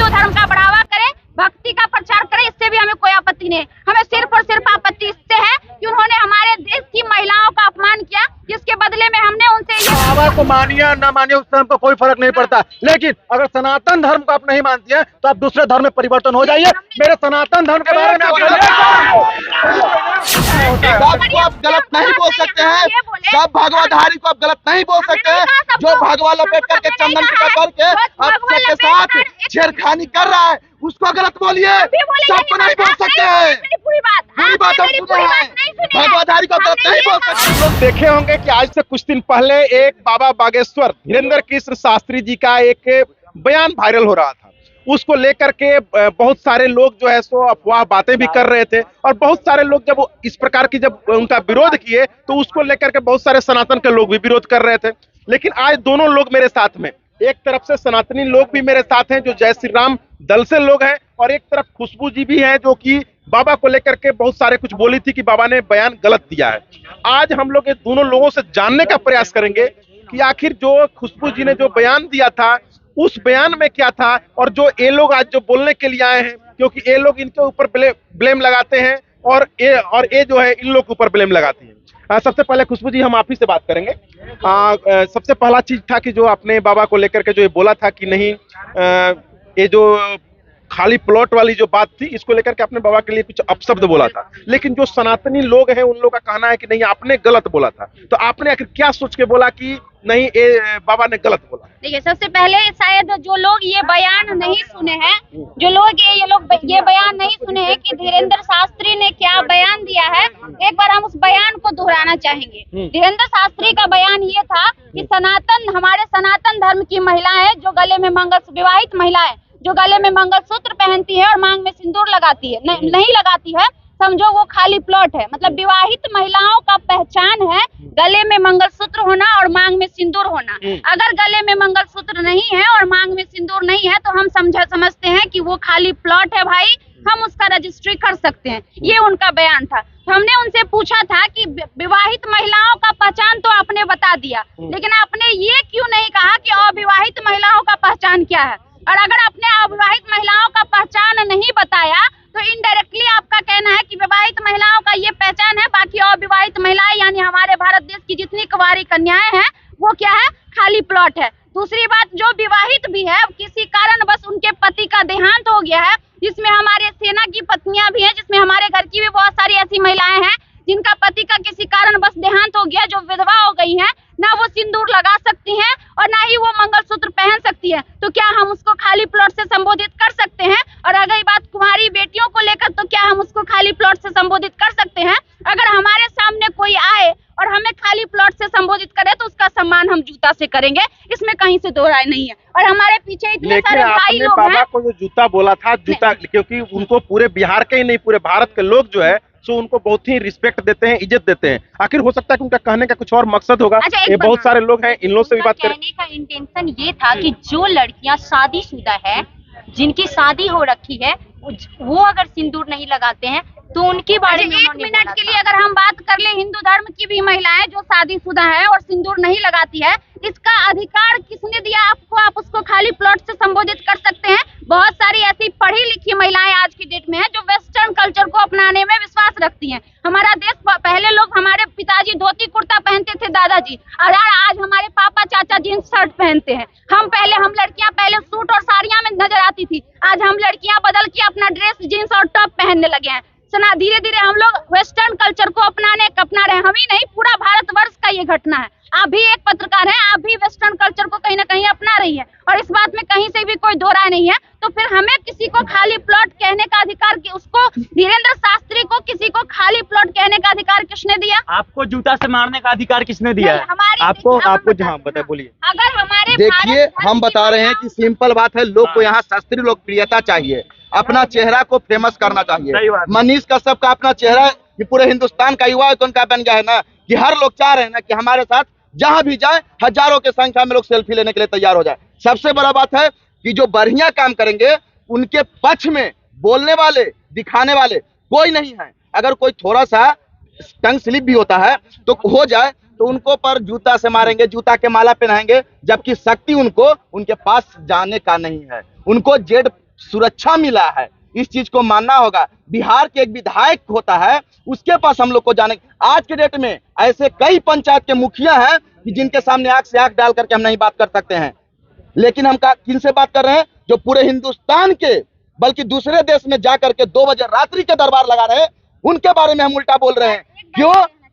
हिंदू धर्म का बढ़ावा करे, भक्ति का प्रचार करे, इससे भी हमें कोई आपत्ति नहीं। हमें सिर्फ और सिर्फ आपत्ति इससे है कि उन्होंने हमारे देश की महिलाओं का अपमान किया, जिसके बदले में हमने उनसे बाबा को मानिए न मानिए उससे हमको कोई फर्क नहीं पड़ता, लेकिन अगर सनातन धर्म को आप नहीं मानती हैं तो आप दूसरे धर्म में परिवर्तन हो जाइए। मेरे सनातन धर्म के बारे में आपको आप गलत नहीं बोल सकते हैं, सब भगवाधारी को आप गलत नहीं बोल सकते हैं। जो भगवा लपेट करके चंदन टीका करके आपके साथ छेड़खानी कर रहा है उसको गलत बोलिए, सबको नहीं बोल सकते हैं। पूरी बात हम सुने हैं, भगवाधारी को गलत नहीं बोल सकते। लोग देखे होंगे कि आज से कुछ दिन पहले एक बाबा बागेश्वर धीरेन्द्र कृष्ण शास्त्री जी का एक बयान वायरल हो रहा था। उसको लेकर के बहुत सारे लोग जो है सो अफवाह बातें भी कर रहे थे, और बहुत सारे लोग जब इस प्रकार की जब उनका विरोध किए तो उसको लेकर के बहुत सारे सनातन के लोग भी विरोध कर रहे थे। लेकिन आज दोनों लोग मेरे साथ में, एक तरफ से सनातनी लोग भी मेरे साथ हैं जो जय श्री राम दल से लोग हैं, और एक तरफ खुशबू जी भी हैं जो कि बाबा को लेकर के बहुत सारे कुछ बोली थी कि बाबा ने बयान गलत दिया है। आज हम लोग ये दोनों लोगों से जानने का प्रयास करेंगे कि आखिर जो खुशबू जी ने जो बयान दिया था उस बयान में क्या था, और जो ये लोग आज जो बोलने के लिए आए हैं, क्योंकि ये लोग इनके ऊपर ब्लेम लगाते हैं और ये जो है इन लोग के ऊपर ब्लेम लगाती है। सबसे पहले खुशबू जी हम आप ही से बात करेंगे। सबसे पहला चीज था कि जो आपने बाबा को लेकर के जो ये बोला था कि नहीं ये जो खाली प्लॉट वाली जो बात थी इसको लेकर के आपने बाबा के लिए कुछ अपशब्द बोला था, लेकिन जो सनातनी लोग हैं उन लोगों का कहना है कि नहीं आपने गलत बोला था। तो आपने आखिर क्या सोच के बोला कि नहीं ये बाबा ने गलत बोला? देखिए, सबसे पहले शायद जो लोग ये बयान नहीं सुने हैं, जो लोग ये बयान नहीं सुने हैं कि धीरेन्द्र शास्त्री ने क्या बयान दिया है, एक बार हम उस बयान को दोहराना चाहेंगे। धीरेन्द्र शास्त्री का बयान ये था कि हमारे सनातन धर्म की महिलाएं जो गले में विवाहित महिलाएं जो गले में मंगलसूत्र पहनती है और मांग में सिंदूर लगाती है, नहीं लगाती है, समझो वो खाली प्लॉट है। मतलब विवाहित महिलाओं का पहचान है गले में मंगलसूत्र होना और मांग में सिंदूर होना। अगर गले में मंगलसूत्र नहीं है और मांग में सिंदूर नहीं है तो हम समझते हैं कि वो खाली प्लॉट है भाई, हम उसका रजिस्ट्री कर सकते हैं। ये उनका बयान था। तो हमने उनसे पूछा था कि विवाहित महिलाओं का पहचान तो आपने बता दिया, लेकिन आपने ये क्यों नहीं कहा कि अविवाहित महिलाओं का पहचान क्या है? और अगर आपने अविवाहित महिलाओं का पहचान नहीं बताया तो इनडायरेक्टली आपका कहना है कि विवाहित महिलाओं का ये पहचान है, बाकी अविवाहित महिलाएं यानी हमारे भारत देश की जितनी कुंवारी कन्याएं हैं वो क्या है, खाली प्लॉट है। दूसरी बात, जो विवाहित भी है किसी कारण बस उनके पति का देहांत हो गया है, जिसमें हमारे सेना की पत्नियां भी हैं, जिसमें हमारे घर की भी बहुत सारी ऐसी महिलाएं हैं जिनका पति का किसी कारण बस देहांत हो गया, जो विधवा हो गई हैं, ना वो सिंदूर लगा सकती हैं और ना ही वो मंगलसूत्र पहन सकती है। तो क्या हम उसको खाली प्लॉट से संबोधित कर सकते हैं? और अगर बात कुंवारी बेटियों को लेकर, तो क्या हम उसको खाली प्लॉट से संबोधित कर सकते हैं? अगर हमारे सामने कोई आए और हमें खाली प्लॉट से संबोधित करे तो उसका सम्मान हम जूता से करेंगे, इसमें कहीं से दो राय नहीं है। और हमारे पीछे इतने सारे भाई लोग हैं। बाबा को जो जूता बोला था, जूता क्योंकि उनको पूरे बिहार के ही नहीं पूरे भारत के लोग जो है सो उनको बहुत ही रिस्पेक्ट देते हैं, इज्जत देते हैं। आखिर हो सकता है कि उनका कहने का कुछ और मकसद होगा। ये बहुत सारे लोग हैं, इन लोगों से भी बात करें। कहने का इंटेंशन ये था कि जो लड़कियां शादीशुदा है, जिनकी शादी हो रखी है, वो अगर सिंदूर नहीं लगाते हैं तो उनके बारे में एक मिनट के लिए अगर हम बात कर ले, हिंदू धर्म की भी महिलाएं जो शादीशुदा है और सिंदूर नहीं लगाती है, इसका अधिकार किसने दिया आपको? आप उसको खाली प्लॉट से संबोधित कर सकते हैं। बहुत सारी ऐसी पढ़ी लिखी महिलाएं आज की डेट में है जो वेस्टर्न कल्चर को अपनाने में विश्वास रखती हैं। हमारा देश, पहले लोग, हमारे पिताजी धोती कुर्ता पहनते थे, दादाजी, और आज हमारे पापा चाचा जींस शर्ट पहनते हैं। हम लड़कियां पहले सूट और साड़ियां में नजर आती थी, आज हम लड़कियां बदल के अपना ड्रेस जींस और टॉप पहनने लगे हैं। धीरे धीरे हम लोग वेस्टर्न कल्चर को अपना रहे हैं। हम ही नहीं, पूरा भारतवर्ष का ये घटना है। आप भी एक पत्रकार हैं, आप भी वेस्टर्न कल्चर को कहीं ना कहीं अपना रही है और इस बात में कहीं से भी कोई दो राय नहीं है। तो फिर हमें किसी को खाली प्लॉट कहने का अधिकार, उसको धीरेन्द्र शास्त्री को किसी को खाली प्लॉट कहने का अधिकार किसने दिया? आपको जूता से मारने का अधिकार किसने दिया है? आपको जहाँ बताए, बोलिए। अगर हमारे देखिए, हम बता रहे हैं कि सिंपल बात है, लोग को यहाँ शास्त्रीय लोकप्रियता चाहिए, अपना चेहरा को फेमस करना चाहिए। मनीष कश्यप का अपना चेहरा कि पूरे हिंदुस्तान का युवा आइकॉन का बन गया है ना, कि हर लोग चाह रहे हैं ना कि हमारे साथ जहां भी जाए हजारों की संख्या में लोग सेल्फी लेने के लिए तैयार हो जाए। सबसे बड़ा बात है कि जो बढ़िया काम करेंगे उनके पक्ष में बोलने वाले, दिखाने वाले कोई नहीं है। अगर कोई थोड़ा सा टंग स्लिप भी होता है तो हो जाए तो उनको पर जूता से मारेंगे, जूता के माला पहनाएंगे, जबकि शक्ति उनको उनके पास जाने का नहीं है। उनको जेड सुरक्षा मिला है, इस चीज को मानना होगा। बिहार के एक विधायक होता है, उसके पास हम लोग को जाने, आज के डेट में ऐसे कई पंचायत के मुखिया हैं कि जिनके सामने आंख से आंख डाल करके हम नहीं बात कर सकते हैं। लेकिन हम किन से बात कर रहे हैं? जो पूरे हिंदुस्तान के बल्कि दूसरे देश में जाकर के 2 बजे रात्रि के दरबार लगा रहे हैं, उनके बारे में हम उल्टा बोल रहे हैं।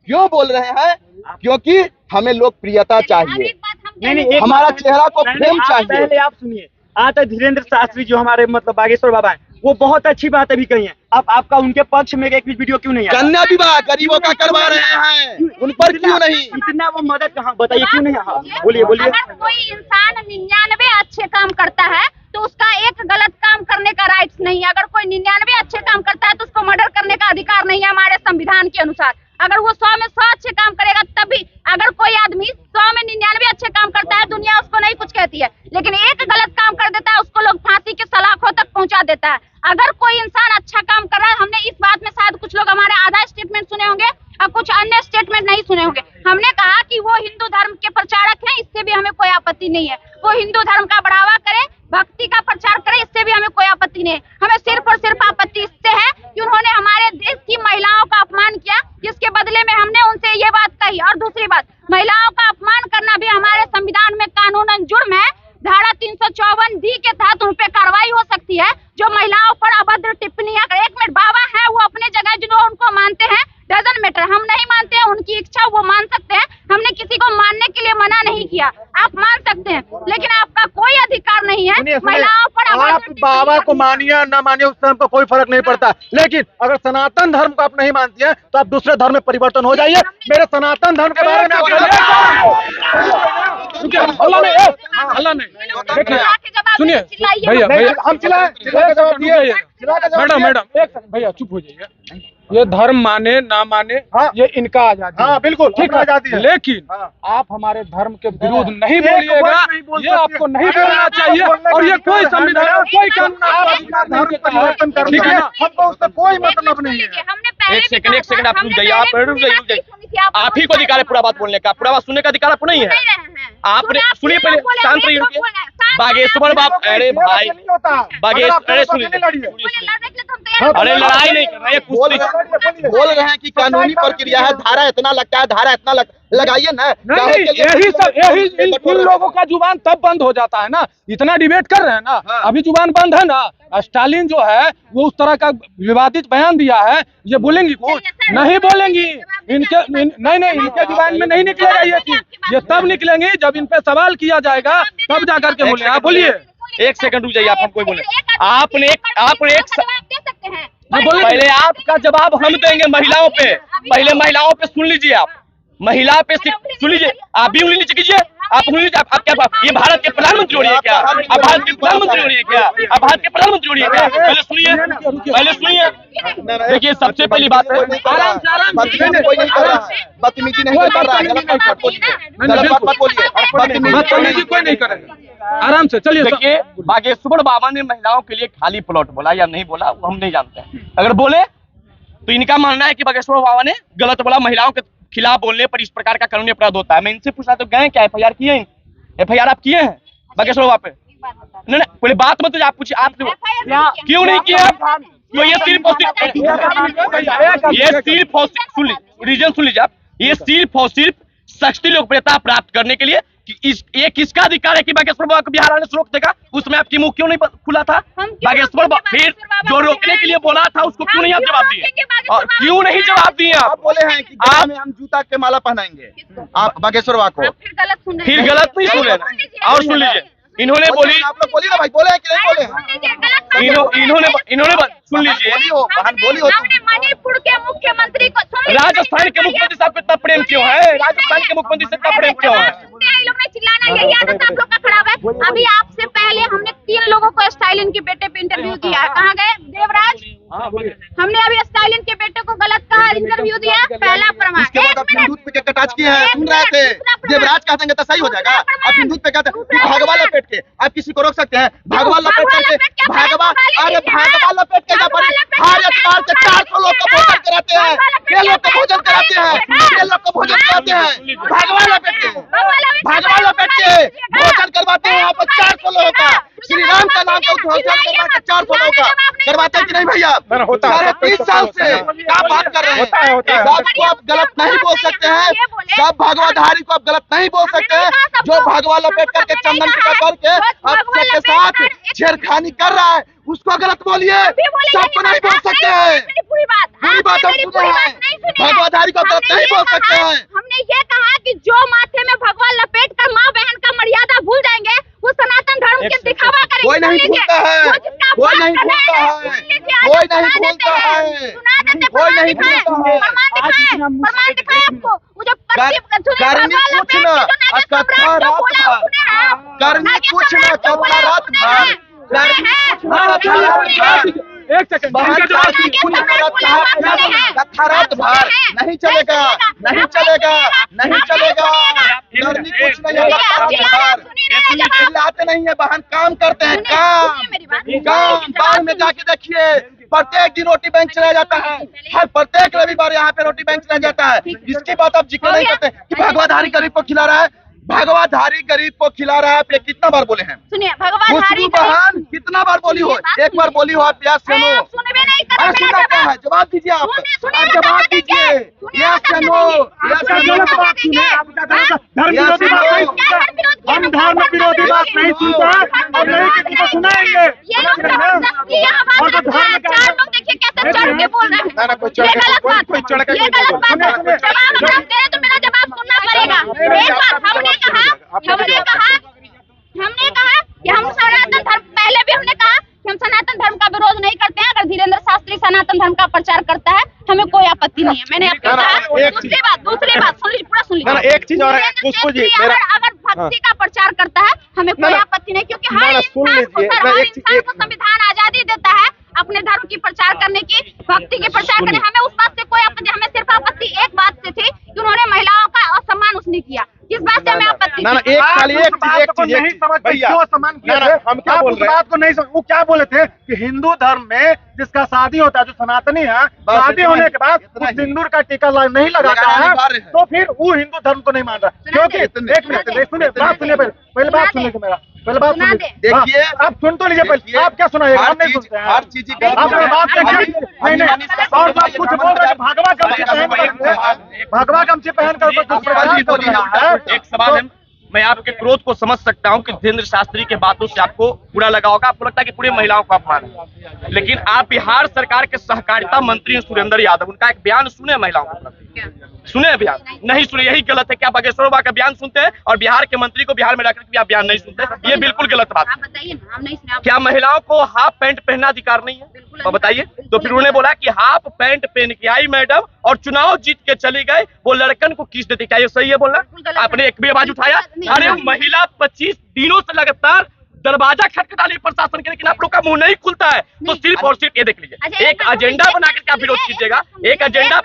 क्यों बोल रहे हैं? क्योंकि हमें लोकप्रियता चाहिए, हमारा चेहरा को फ्रेम चाहिए। पहले आप सुनिए, आज तक धीरेन्द्र शास्त्री जो हमारे मतलब बागेश्वर बाबा हैं, वो बहुत अच्छी बात अभी कही है। अब आपका उनके पक्ष में एक भी वीडियो क्यों नहीं है? कन्या विवाह गरीबों का करवा रहे हैं, उन पर क्यों नहीं? इतना वो मदद कहाँ, बताइए क्यों नहीं? हाँ बोलिए बोलिए। अगर कोई इंसान 99 अच्छे काम करता है तो उसका एक गलत काम करने का राइट्स नहीं है। अगर कोई 99 अच्छे काम करता है तो उसको मर्डर करने का अधिकार नहीं है हमारे संविधान के अनुसार। अगर वो 100 में 100 अच्छे काम करेगा तभी, अगर कोई आदमी 100 में 99 अच्छे काम करता है, दुनिया उसको नहीं कुछ कहती है, लेकिन एक गलत काम कर देता है उसको लोग फांसी के सलाखों तक पहुंचा देता है। अगर कोई इंसान अच्छा काम कर रहा है, हमने इस बात में शायद कुछ लोग हमारे आधा स्टेटमेंट सुने होंगे और कुछ अन्य स्टेटमेंट नहीं सुने होंगे। हमने कहा कि वो हिंदू धर्म के प्रचारक हैं, इससे भी हमें कोई आपत्ति नहीं है। वो हिंदू धर्म का बढ़ावा करे, भक्ति का प्रचार करे, इससे भी हमें कोई आपत्ति नहीं है। हमें सिर्फ और सिर्फ आपत्ति इससे है कि उन्होंने हमारे देश की महिलाओं का अपमान किया, जिसके बदले में हमने उनसे ये बात कही। और दूसरी बात, महिलाओं का अपमान करना भी हमारे संविधान में कानूनन जुर्म है। धारा 354D के तहत उन पे कार्रवाई हो सकती है जो महिलाओं पर अभद्र टिप्पणियां करे। एक मिनट, बाबा है वो अपने जगह, जो उनको मानते हैं डजन मैटर, हम नहीं मानते हैं, उनकी इच्छा वो मान सकते हैं। हमने किसी को मानने के लिए मना नहीं किया, आप मान सकते हैं, लेकिन आपका कोई अधिकार नहीं है महिलाओं पर अभद्र आप बाबा को मानिए या ना मानिए, उससे हमको कोई फर्क नहीं पड़ता। लेकिन अगर सनातन धर्म को आप नहीं मानती हैं तो आप दूसरे धर्म में परिवर्तन हो जाइए। मेरे सनातन धर्म के बारे में आप हल्ला नहीं, देखिए सुनिए भैया हम चिल्लाएं, मैडम एक सेकंड भैया चुप हो जाइए। ये धर्म माने ना माने, हाँ, ये इनका आजादी है। हाँ बिल्कुल ठीक अपना आजादी है। लेकिन आप हमारे धर्म के विरुद्ध नहीं बोलिएगा, ये आपको नहीं बोलना चाहिए। और ये कोई संविधान कोई कानून परिवर्तन करना है, हमको उससे कोई मतलब नहीं है। एक सेकंड आप रुक जाइए, आप रुक जाइए। आप ही को अधिकार है पूरा बात बोलने का, पूरा बात सुनने का अधिकार आपको नहीं है। आपने सुनिए, पहले शांत रहिए। बागेश्वर बाप, अरे भाई बागेश्वर, अरे सुनिए, अरे लड़ाई नहीं कर रहे, बोल रहे हैं कि कानूनी प्रक्रिया है, धारा इतना लगता है, धारा इतना लगाइए ना। यही इन लोगों का जुबान तब बंद हो जाता है ना, इतना डिबेट कर रहे हैं ना, अभी जुबान बंद है ना। स्टालिन जो है वो उस तरह का विवादित बयान दिया है, ये बोलेंगी कुछ नहीं बोलेंगी, इनके नहीं इनके जुबान में नहीं निकलेगा ये चीज। ये तब निकलेंगे जब इन पे सवाल किया जाएगा, तब जाकर के बोले। आप बोलिए, एक सेकंड रुक जाइए, आप हमको बोले। आपने एक पहले आपका जवाब हम देंगे महिलाओं पे। पहले महिलाओं पे सुन लीजिए, आप महिला पे सुन लीजिए, आप भी उंगली नीचे कीजिए। आप उंगली, आप क्या, ये भारत के प्रधानमंत्री हो रही है क्या? आप भारत के प्रधानमंत्री हो रही है क्या? आप भारत के प्रधानमंत्री हो रही है क्या? पहले सुनिए, देखिए सबसे पहली बात है, कोई नहीं कर रहा, बदतमीजी नहीं कर रहा, गलत बात मत बोलिए, बदतमीजी कोई नहीं करेगा, आराम से चलिए। देखिए बागेश्वर बाबा ने महिलाओं के लिए खाली प्लॉट बोला या नहीं बोला वो हम नहीं जानते हैं। अगर बोले तो इनका मानना है कि बागेश्वर बाबा ने गलत बोला, महिलाओं के खिलाफ बोलने पर इस प्रकार का कानूनी अपराध होता है। मैं इनसे पूछा तो गए क्या FIR किए हैं? FIR आप किए हैं बागेश्वर बाबा पे? नहीं, पहले बात मत आप पूछिए, आप क्यों नहीं किया? तो ये सिर्फ और सिर्फ शक्ति लोकप्रियता प्राप्त करने के लिए कि ये किसका अधिकार है कि बागेश्वर बाबा को बिहार आने से रोक देगा? उसमें आपकी मुंह क्यों नहीं खुला था? बागेश्वर बाबा फिर जो रोकने के लिए बोला था उसको क्यों नहीं आप जवाब दिए? और क्यों नहीं जवाब दिए? आप बोले हैं कि आप हम जूता के माला पहनाएंगे आप बागेश्वर बाबा को, फिर गलत नहीं सुन लेना। और सुन लीजिए, इन्होंने बोली, आप लोग बोलिए ना भाई, बोले हैं कि नहीं बोले हैं? इन्होंने सुन लीजिए, हमने मणिपुर के मुख्यमंत्री को, राजस्थान के मुख्यमंत्री साहब को इतना प्रेम क्यों है? राजस्थान के मुख्यमंत्री से इतना प्रेम क्यों है? लोग ने चिल्लाना, यही आदत आप लोग का खराब है। अभी आपसे पहले हमने 3 लोगों को स्टालिन के बेटे पे इंटरव्यू दिया है। कहाँ गए? देवराज, हमने अभी स्टालिन के बेटे को गलत कहा, इंटरव्यू दिया, पहला प्रमाण। उसके बाद आप हिंदूत पे क्या टच किए हैं? सुन रहे थे, देवराज कहते हैं तो सही हो जाएगा। आप हिंदूत पे कहते हैं भगवा लपेट के, आप किसी को रोक सकते हैं? भगवा लपेट करके, भगवा, अरे भगवा लपेट के यहाँ पर हर एतवार के 400 लोग को भोजन कराते हैं, ये लोग को भोजन कराते हैं, ये लोग को भोजन कराते हैं, भगवा लपेट के भोजन करवाते हैं यहाँ पर 400 लोगों का। श्री राम का नाम का ध्वजारोहण करवा के 400 लोगों का करवाते हैं कि नहीं भैया? होता है। 30 साल से क्या बात कर रहे हैं? होता है। सबको आप गलत नहीं बोल सकते हैं, सब भगवाधारी को आप गलत नहीं बोल सकते हैं। जो भगवा लपेट करके चंदन टीका करके आपसे के साथ छेड़खानी कर रहा है उसको गलत बोलिए, सबको नहीं बोल सकते हैं। पूरी बात हम सुने हैं, भगवाधारी को गलत नहीं बोल सकते हैं। हमने ये कहा कि जो माथे में भगवा लपेट कर माँ बहन का मर्यादा भूल जाएंगे वो सनातन धर्म के दिखावा करेंगे। कोई नहीं भूलता है, कोई नहीं भूलता है, कोई नहीं भूलता है, कोई नहीं भूलता है। प्रमाण दिखाए आपको वो जो करनी कुछ न कथा रात भर, करनी कुछ न कथा रात भर, एक सेकंड कथा रात भर नहीं चलेगा, नहीं चलेगा, नहीं चलेगा। करनी कुछ नहीं चिल्लाते नहीं है बहन, काम करते हैं, काम बाहर में जाके देखिए प्रत्येक दिन रोटी बैंक चला जाता है, हर प्रत्येक रविवार यहाँ पे रोटी बैंक चला जाता है। इसकी बात आप जिक्र नहीं करते कि भगवाधारी गरीब को खिला रहा है, भगवाधारी गरीब को खिला रहा है। आप ये कितना बार बोले हैं? सुनिए भगवाधारी बहन कितना बार बोली हो? एक बार बोली हो आप? यस सुनो, अरे सुनना क्या है? जवाब दीजिए आप, जवाब दीजिए। यस नो, यस हम धर्म विरोधी बात नहीं सुनते हैं और नहीं किसी को सुनाएंगे। ये लोग जबरदस्ती यहाँ पर चार लोग देखिए कैसे चढ़ के बोल रहे हैं। ये गलत बात है, ये गलत बात है। जवाब अगर आप दे रहे तो मेरा जवाब सुनना पड़ेगा। एक बात हमने कहा कि हम सनातन धर्म, पहले भी हमने कहा कि हम सनातन धर्म का विरोध नहीं करते हैं। अगर धीरेन्द्र शास्त्री सनातन धर्म का प्रचार करता है हमें कोई आपत्ति नहीं है। मैंने आपको कहा। दूसरी बात सुन लीजिए, पूरा सुन लीजिए। एक चीज और है खुशबू जी, अगर भक्ति का प्रचार करता है हमें कोई आपत्ति नहीं, क्योंकि हर इंसान को संविधान आजादी देता है अपने धर्म की प्रचार करने की, भक्ति की प्रचार करने। हमें उस बात से कोई आपत्ति, हमें सिर्फ आपत्ति एक बात से थी कि उन्होंने महिलाओं का असम्मान उसने किया। किस बात से हमें आपत्ति? एक खाली एक चीज नहीं समझते क्यों सम्मान किया? हम क्या बोल रहे हैं? बात को नहीं समझ, वो क्या बोले थे कि हिंदू धर्म में जिसका शादी होता है, जो सनातनी है, शादी होने के बाद उस सिंदूर का टीका नहीं लगाता है तो फिर वो हिंदू धर्म को नहीं मान रहा। क्योंकि एक मिनट सुनिए, बात सुनिए, पहले बात सुनिए मेरा, पहले बात सुनिए। देखिए आप सुन तो लीजिए पहले, आप क्या सुनाइएगा? हम नहीं सुनते हैं हर चीज आप बात नहीं। और आप कुछ बोल रहे हैं भगवा गमछी पहन कर, भगवा गमछी पहन कर एक सवाल है, मैं आपके क्रोध को समझ सकता हूं कि धीरेन्द्र शास्त्री के बातों से आपको बुरा लगा होगा, आपको लगता है कि पूरी महिलाओं को अपमान है। लेकिन आप बिहार सरकार के सहकारिता मंत्री सुरेंद्र यादव, उनका एक बयान सुने महिलाओं को? सुने बयान? नहीं सुने, यही गलत है। क्या बागेश्वर बाबा का बयान सुनते हैं और बिहार के मंत्री को बिहार में रखकर भी आप बयान नहीं सुनते? ये बिल्कुल गलत बात आप बताइए ना, हम नहीं सुने। क्या महिलाओं को हाफ पैंट पहनना अधिकार नहीं है? तो बताइए। तो फिर उन्होंने बोला कि हाफ पैंट पहन के आई मैडम और चुनाव जीत के चली गए, वो लड़कन को किस देते? क्या ये सही है बोलना? आपने एक भी आवाज उठाया? अरे महिला 25 दिनों से लगातार दरवाजा खटखटा रही प्रशासन के, लेकिन आप लोग का मुंह नहीं खुलता है। तो सिर्फ और सिर्फ ये देख लीजिए, एक एजेंडा बनाकर क्या विरोध कीजिएगा? एक एजेंडा,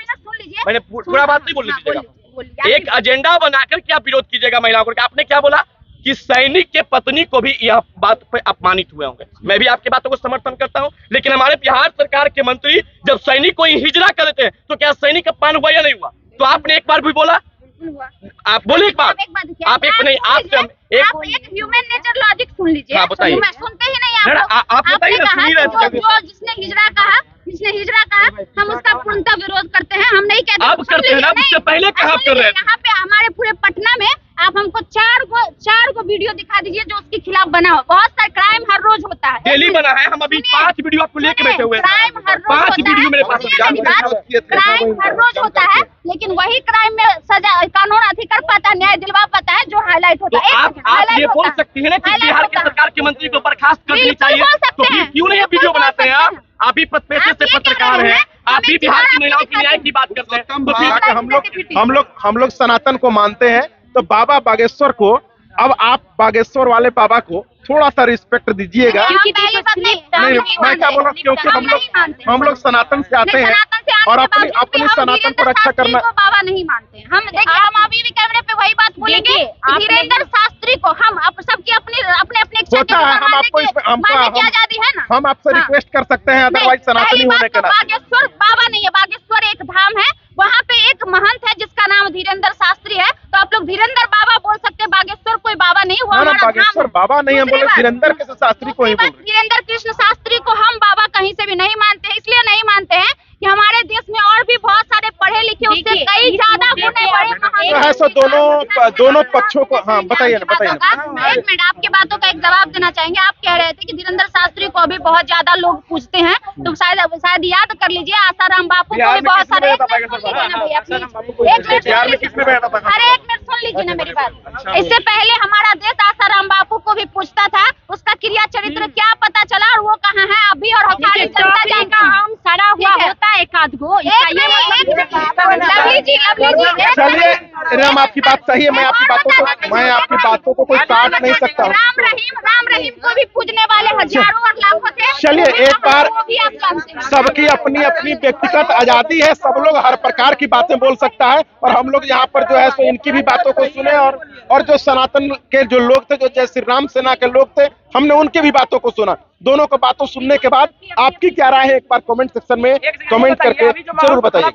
मैंने पूरा बात नहीं बोलने दीजिएगा। एक एजेंडा बनाकर क्या विरोध कीजिएगा महिलाओं को? आपने क्या बोला कि सैनिक के पत्नी को भी यह बात पे अपमानित हुए होंगे। मैं भी आपकी बातों को समर्थन करता हूं, लेकिन हमारे बिहार सरकार के मंत्री जब सैनिक को हिजरा कर देते हैं तो क्या सैनिक अपमान हुआ या नहीं हुआ? तो आपने एक बार भी बोला? आप बोले एक बार, आप एक नहीं, आप एक ह्यूमन नेचर लॉजिक सुन लीजिए। हाँ, बताइए। सुनते ही नहीं आप बताइए ना, सुन ही रहे थे। जो जिसने हिजरा कहा हम उसका पूर्णतः विरोध करते हैं। हम नहीं कहते आप करते हैं ना, उससे पहले कहाँ कर रहे थे? यहाँ पे हमारे पूरे पटना में आप हमको चार को वीडियो दिखा दीजिए जो उसके खिलाफ बना हो। बहुत सारे क्राइम हर रोज होता है, डेली बना है। हम अभी 5 वीडियो आपको लेके बैठे हुए हैं। क्राइम हर रोज 5 वीडियो मेरे पास क्राइम हर रोज होता है, लेकिन वही क्राइम में सजा कानून अधिकार पाता है, न्याय दिलवा पाता है जो हाईलाइट होता है। आप ये बोल सकती है ना कि बिहार के सरकार के मंत्री को बर्खास्त कर देनी चाहिए, तो फिर क्यों नहीं वीडियो बनाते हैं आप ही पेशे से पत्रकार हैं, आप ही बिहार की महिलाओं की न्याय की बात करते हैं। तो फिर हम लोग सनातन को मानते हैं, तो बाबा बागेश्वर को, अब आप बागेश्वर वाले बाबा को थोड़ा सा रिस्पेक्ट दीजिएगा। नहीं, मैं क्या बोल रहा हूँ, क्योंकि हम लोग सनातन से आते हैं और अपनी सनातन को रक्षा करना। बाबा नहीं मानते हैं हम। देखिए हम अभी भी कैमरे पे वही बात बोलेंगे, धीरेन्द्र शास्त्री को हम सबकी अपने इच्छा होता है, हम आपको आजादी है ना, हम आपसे रिक्वेस्ट कर सकते हैं, अदरवाइज सनातनी होने के नाते। बागेश्वर बाबा नहीं है, बागेश्वर एक धाम है, वहाँ पे एक महंत है जिसका नाम धीरेन्द्र शास्त्री है, तो आप लोग धीरेन्द्र बाबा बोल सकते हैं, बागेश्वर कोई बाबा नहीं हुआ, ना, हमारा बागेश्वर बाबा नहीं, हम बोले धीरेन्द्र कृष्ण शास्त्री को ही बोल रहे हैं। धीरेन्द्र कृष्ण शास्त्री को हम बाबा कहीं से भी नहीं मानते हैं, इसलिए नहीं मानते हैं कि हमारे देश में और भी बहुत सारे पढ़े लिखे उससे कई ज्यादा गुने बड़े तो है सो दोनों पक्षों को। हाँ बताइए ना, बताइए ना। एक मिनट, आपके बातों का एक जवाब देना चाहेंगे। आप कह रहे थे कि धीरेन्द्र शास्त्री को अभी बहुत ज्यादा लोग पूछते हैं, तो शायद याद कर लीजिए, आसाराम बापू को भी बहुत सारे। एक मिनट सुन लीजिए ना मेरी बात। इससे पहले हमारा देश आसाराम बापू को भी पूछता था, उसका क्रिया चरित्र क्या पता चला और वो कहाँ है अभी, और हमारी जनता जाएगा हम सड़ा हुआ होता है एक आध गो। चलिए राम, आपकी बात सही है, मैं आपकी बातों को कोई काट नहीं सकता हूँ। राम रहीम को भी पूजने वाले हजारों और लाखों थे। चलिए एक बार, सबकी अपनी अपनी व्यक्तिगत आजादी है, सब लोग हर प्रकार की बातें बोल सकता है, और हम लोग यहाँ पर जो है सो इनकी भी बातों को सुने, और जो सनातन के जो लोग थे, जो जय श्री राम सेना के लोग थे, हमने उनके भी बातों को सुना। दोनों को बातों सुनने के बाद आपकी क्या राय है, एक बार कमेंट सेक्शन में कमेंट करके जरूर बताइए।